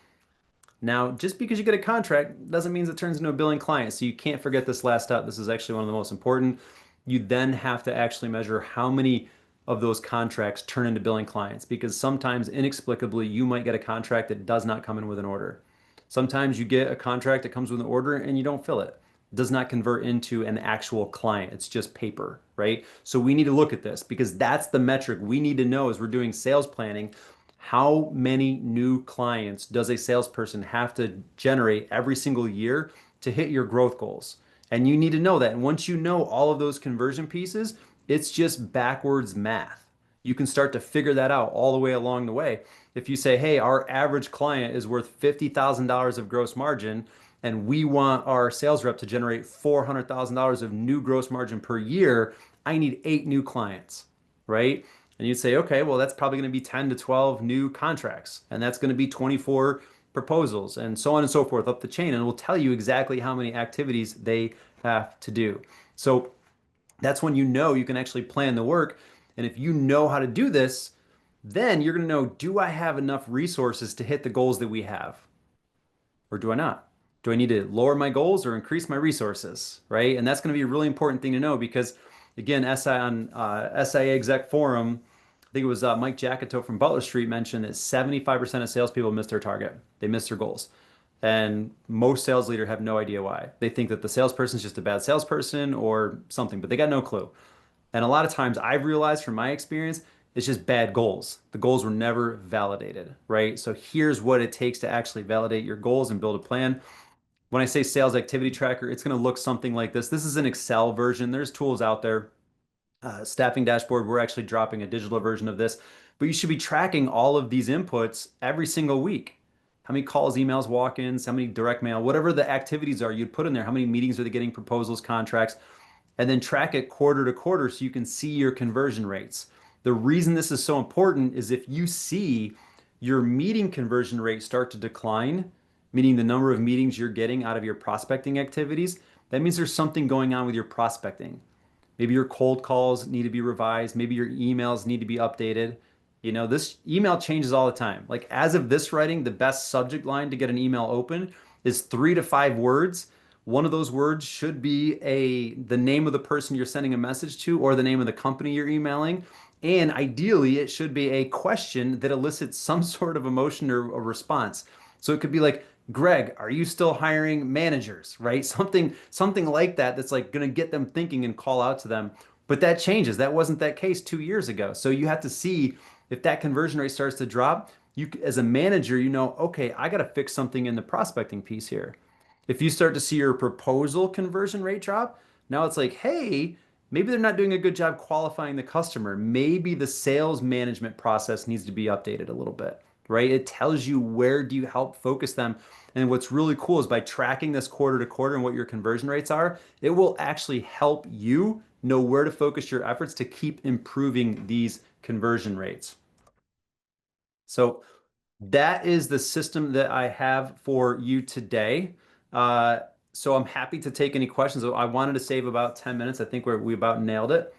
Now, just because you get a contract doesn't mean it turns into a billing client. So you can't forget this last step. This is actually one of the most important. You then have to actually measure how many of those contracts turn into billing clients, because sometimes inexplicably you might get a contract that does not come in with an order. Sometimes you get a contract that comes with an order and you don't fill it. does not convert into an actual client. It's just paper, right? So we need to look at this because that's the metric we need to know as we're doing sales planning. How many new clients does a salesperson have to generate every single year to hit your growth goals? And you need to know that. And once you know all of those conversion pieces, it's just backwards math. You can start to figure that out all the way along the way. If you say, hey, our average client is worth $50,000 of gross margin, and we want our sales rep to generate $400,000 of new gross margin per year, I need 8 new clients, right? And you'd say, okay, well, that's probably going to be 10 to 12 new contracts, and that's going to be 24 proposals, and so on and so forth up the chain. And it will tell you exactly how many activities they have to do. So that's when you know you can actually plan the work. And if you know how to do this, then you're going to know, do I have enough resources to hit the goals that we have? Or do I not? Do I need to lower my goals or increase my resources? Right. And that's going to be a really important thing to know because, again, SIA Exec Forum, I think it was Mike Jackito from Butler Street mentioned that 75% of salespeople miss their target. They miss their goals. And most sales leaders have no idea why. They think that the salesperson is just a bad salesperson or something, but they got no clue. And a lot of times I've realized from my experience, it's just bad goals. The goals were never validated, right? So here's what it takes to actually validate your goals and build a plan. When I say sales activity tracker, it's going to look something like this. This is an Excel version. There's tools out there. Staffing dashboard, we're actually dropping a digital version of this, but you should be tracking all of these inputs every single week. How many calls, emails, walk-ins, how many direct mail, whatever the activities are, you'd put in there. How many meetings are they getting, proposals, contracts, and then track it quarter to quarter so you can see your conversion rates. The reason this is so important is if you see your meeting conversion rate start to decline, meaning the number of meetings you're getting out of your prospecting activities, that means there's something going on with your prospecting. Maybe your cold calls need to be revised. Maybe your emails need to be updated. You know, this email changes all the time. Like as of this writing, the best subject line to get an email open is 3 to 5 words. One of those words should be the name of the person you're sending a message to or the name of the company you're emailing. And ideally, it should be a question that elicits some sort of emotion or a response. So it could be like, Greg, are you still hiring managers, right? Something like that that's like going to get them thinking and call out to them. But that changes. That wasn't that case 2 years ago. So you have to see if that conversion rate starts to drop, you as a manager, you know, okay, I got to fix something in the prospecting piece here. If you start to see your proposal conversion rate drop, now it's like, hey, maybe they're not doing a good job qualifying the customer. Maybe the sales management process needs to be updated a little bit, right? It tells you where do you help focus them. And what's really cool is by tracking this quarter to quarter and what your conversion rates are, it will actually help you know where to focus your efforts to keep improving these conversion rates. So that is the system that I have for you today. Uh, so I'm happy to take any questions. I wanted to save about 10 minutes. I think we about nailed it.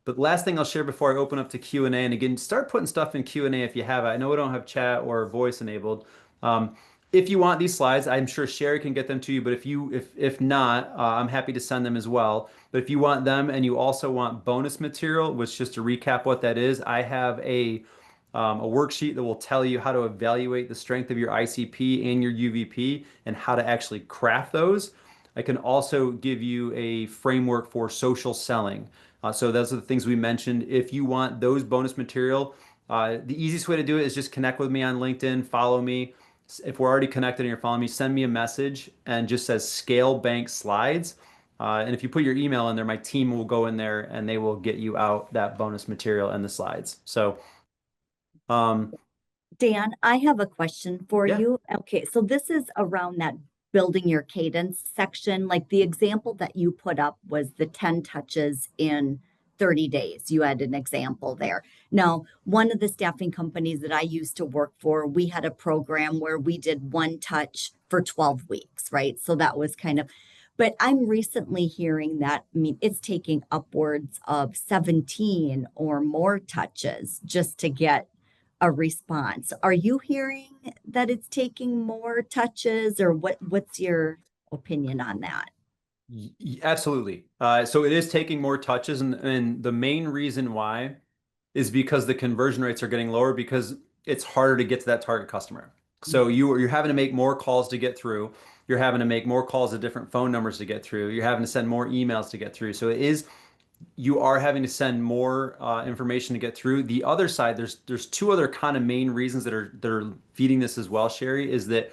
But last thing I'll share before I open up to Q&A, and again, start putting stuff in Q&A if you have it. I know we don't have chat or voice enabled. Um, if you want these slides, I'm sure Sherry can get them to you, but if not, I'm happy to send them as well. But if you want them and you also want bonus material, which just to recap what that is, I have a worksheet that will tell you how to evaluate the strength of your ICP and your UVP and how to actually craft those. I can also give you a framework for social selling. So those are the things we mentioned. If you want those bonus material, the easiest way to do it is just connect with me on LinkedIn, follow me. If we're already connected and you're following me, send me a message and just says Scale Bank Slides. And if you put your email in there, my team will go in there and they will get you out that bonus material and the slides. So, um, Dan, I have a question for yeah. you. Okay, so this is around that building your cadence section. Like the example that you put up was the 10 touches in 30 days. You had an example there. Now, one of the staffing companies that I used to work for, we had a program where we did one touch for 12 weeks, right? So that was kind of, but I'm recently hearing that, I mean, it's taking upwards of 17 or more touches just to get a response. Are you hearing that it's taking more touches or what's your opinion on that? Absolutely. So it is taking more touches, and the main reason why is because the conversion rates are getting lower because it's harder to get to that target customer. So you're having to make more calls to get through. you're having to make more calls to different phone numbers to get through. You're having to send more emails to get through. So you are having to send more information to get through. The other side, there's two other kind of main reasons that are feeding this as well, Sherry, is that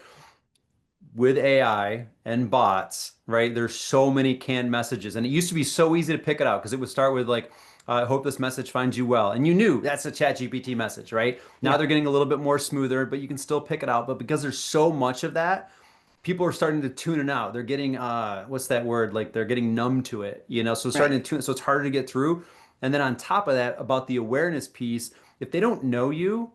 with AI and bots, right? There's so many canned messages, and it used to be so easy to pick it out because it would start with like, "I hope this message finds you well," and you knew that's a ChatGPT message, right? Now Yep. they're getting a little bit more smoother, but you can still pick it out. But because there's so much of that, people are starting to tune it out. They're getting what's that word? Like they're getting numb to it, so Right. starting to tune it, so it's harder to get through. And then on top of that, about the awareness piece, if they don't know you,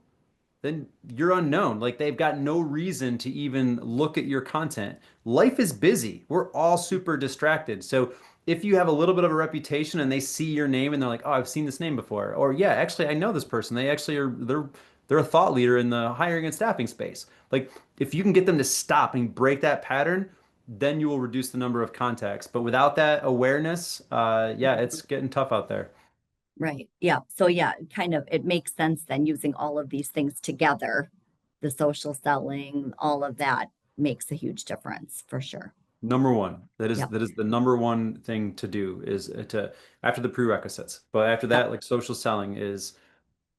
then you're unknown. Like they've got no reason to even look at your content. Life is busy. We're all super distracted. So if you have a little bit of a reputation and they see your name and they're like, "Oh, I've seen this name before," or "Yeah, actually I know this person. They actually are they're a thought leader in the hiring and staffing space." Like if you can get them to stop and break that pattern, then you will reduce the number of contacts. But without that awareness, yeah, it's getting tough out there. Right. Yeah. So yeah, kind of it makes sense then using all of these things together. The social selling, all of that makes a huge difference for sure. Number one. That is Yep. that is the number one thing to do is to after the prerequisites. But after Yep. that, like social selling is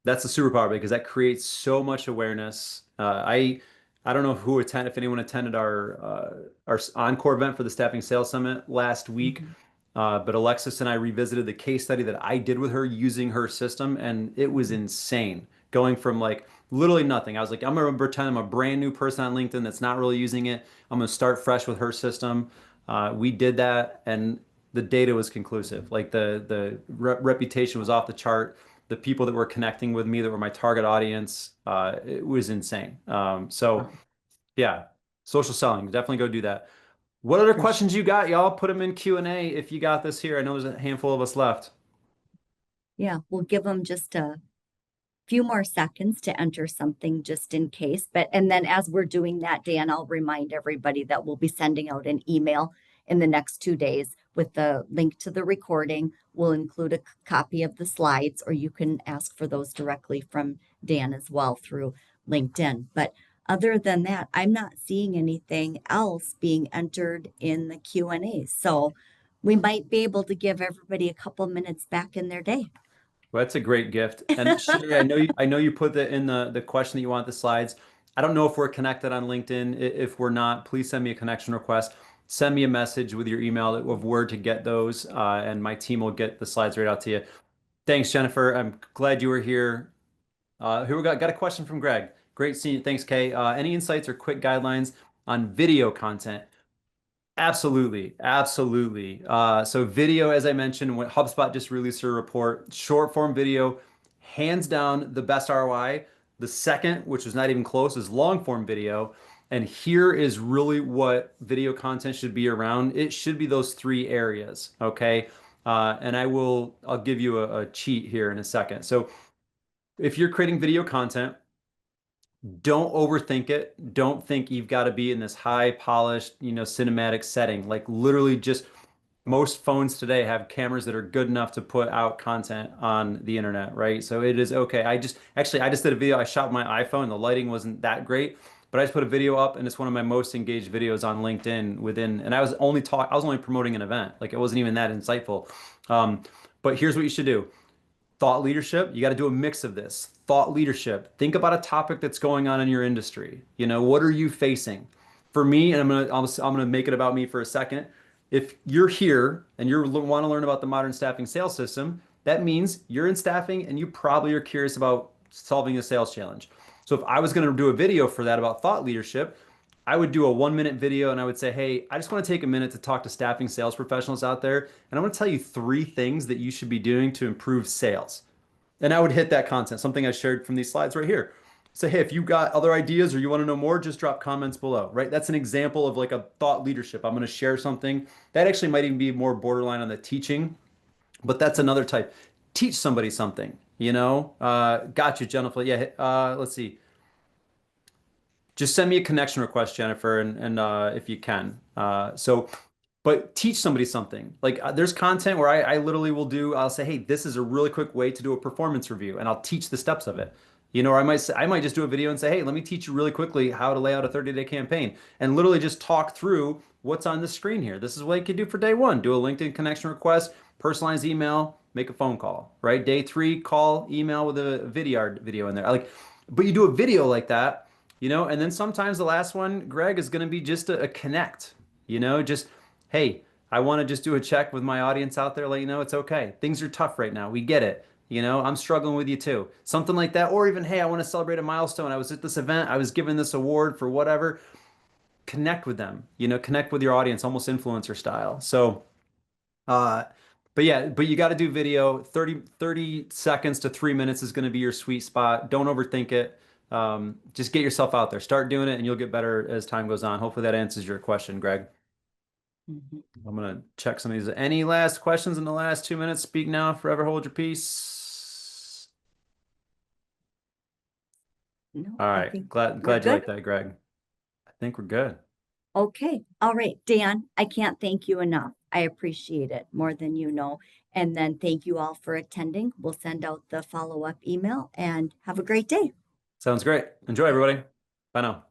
that's the superpower because that creates so much awareness. I don't know if anyone attended our encore event for the Staffing Sales Summit last week. Mhm. But Alexis and I revisited the case study that I did with her using her system, and it was insane. Going from like literally nothing. I was like, I'm gonna pretend I'm a brand new person on LinkedIn that's not really using it. I'm gonna start fresh with her system. We did that, and the data was conclusive. Like the reputation was off the chart. The people that were connecting with me that were my target audience, it was insane. So Wow, yeah, social selling, definitely go do that. What other for sure. questions you got, y'all? Put them in Q&A if you got this here. I know there's a handful of us left. Yeah, we'll give them just a few more seconds to enter something just in case. But, and then as we're doing that, Dan, I'll remind everybody that we'll be sending out an email in the next 2 days with the link to the recording. We'll include a copy of the slides, or you can ask for those directly from Dan as well through LinkedIn. But other than that, I'm not seeing anything else being entered in the Q&A. So we might be able to give everybody a couple minutes back in their day. Well, that's a great gift. And Sherry, I know you put that in the question that you want the slides. I don't know if we're connected on LinkedIn. If we're not, please send me a connection request. Send me a message with your email of where to get those, and my team will get the slides right out to you. Thanks, Jennifer. I'm glad you were here. Here we got a question from Greg. Great seeing you. Thanks, Kay. Any insights or quick guidelines on video content? Absolutely, absolutely. So video, as I mentioned, when HubSpot just released a report, short form video, hands down the best ROI. The second, which was not even close, is long form video. And here is really what video content should be around. It should be those three areas, okay? And I'll give you a cheat here in a second. So if you're creating video content, don't overthink it. Don't think you've got to be in this high polished, cinematic setting. Like literally just most phones today have cameras that are good enough to put out content on the internet, right? So it is okay. I just did a video. I shot my iPhone. The lighting wasn't that great, but I just put a video up and it's one of my most engaged videos on LinkedIn and I was only promoting an event. Like it wasn't even that insightful. Um, but here's what you should do. Thought leadership, you got to do a mix of this. Thought leadership. Think about a topic that's going on in your industry. What are you facing? For me, and I'm gonna make it about me for a second. If you're here and you want to learn about the modern staffing sales system, that means you're in staffing and you probably are curious about solving a sales challenge. So if I was going to do a video for that about thought leadership, I would do a 1 minute video and I would say, hey, I just want to take a minute to talk to staffing sales professionals out there. And I want to tell you 3 things that you should be doing to improve sales. And I would hit that content, something I shared from these slides right here. Say, hey, if you got other ideas or you want to know more, just drop comments below, right? That's an example of like a thought leadership. I'm going to share something that actually might even be more borderline on the teaching, but that's another type. Teach somebody something. Got you, Jennifer. Yeah, let's see. Just send me a connection request, Jennifer, and if you can. But teach somebody something. Like there's content where I literally will I'll say, hey, this is a really quick way to do a performance review, and I'll teach the steps of it. Or I might just do a video and say, hey, let me teach you really quickly how to lay out a 30-day campaign and literally just talk through what's on the screen here. This is what you can do for day one. Do a LinkedIn connection request, personalized email, make a phone call, right? Day three, call, email with a video in there. Like, but you do a video like that, and then sometimes the last one, Greg, is going to be just a connect, just, hey, I want to just do a check with my audience out there, let you know it's okay. Things are tough right now. We get it. I'm struggling with you too. Something like that. Or even, hey, I want to celebrate a milestone. I was at this event. I was given this award for whatever. Connect with them, connect with your audience, almost influencer style. So, uh, but yeah, but you got to do video. 30 seconds to 3 minutes is going to be your sweet spot. Don't overthink it. Just get yourself out there. Start doing it and you'll get better as time goes on. Hopefully that answers your question, Greg. Mhm. I'm gonna check some of these. Any last questions in the last 2 minutes? Speak now, forever hold your peace. No, All I right. think we're Glad you good. like that, Greg. I think we're good. Okay. All right, Dan, I can't thank you enough. I appreciate it more than you know. And then thank you all for attending. We'll send out the follow-up email and have a great day. Sounds great. Enjoy, everybody. Bye now.